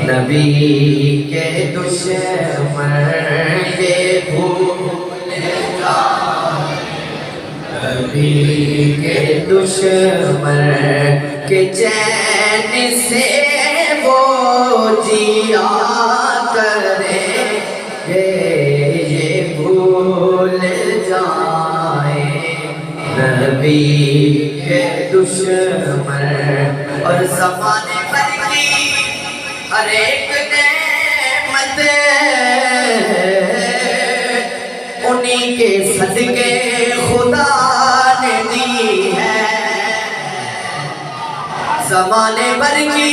نبی کے دشمن کے بھول جائے، نبی کے دشمن کے چین سے وہ جیا کریں گے، یہ بھول جائیں نبی کے دشمن۔ اور زمانے بھر کی ہر ایک نعمت انہی کے صدقے خدا نے دی ہے، زمانے بھر کی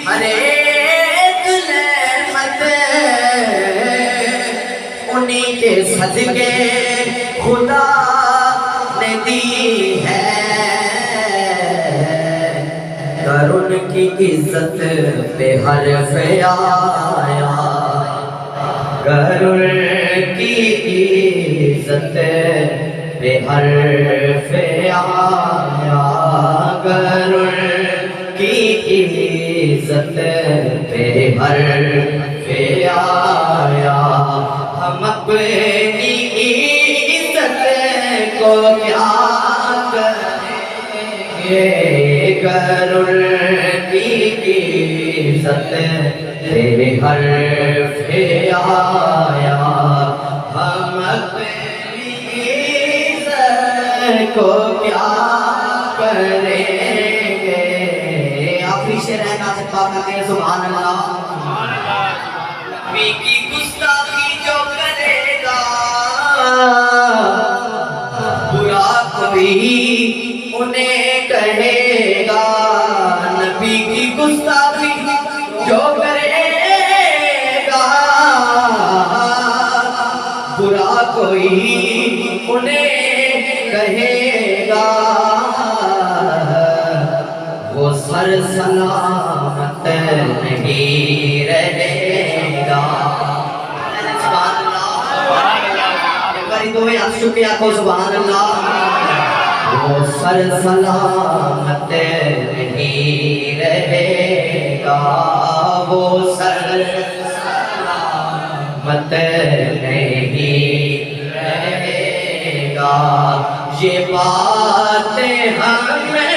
ہر ایک نعمت انہی کے صدقے خدا نے دی ہے، گر ان کی عزت پہ حرف آیا، گر ان کی عزت پہ حرف آیا، گر ان کی عزت پہ حرف آیا، ہم اپنی عزت کو کیا کریں گے، گر ان کی عزت پہ حرف آیا، ہم اپنی عزت کو کیا کریں گے۔ آخری شعر ہے ناصر پاک کا، سبحان اللہ۔ نبی کی گستاخی جو کرے گا برا کوئی انہیں کہے گا، نبی کی گستاخی جو کرے گا برا کوئی انہیں کہے گا، وہ سر سلامت نہیں رہے گا۔ سبحان اللہ، بڑی دعائیں آپ شکریہ کو سبحان اللہ۔ وہ سر سلامت نہیں رہے گا، وہ سر سلامت نہیں رہے گا، یہ بات ہمیں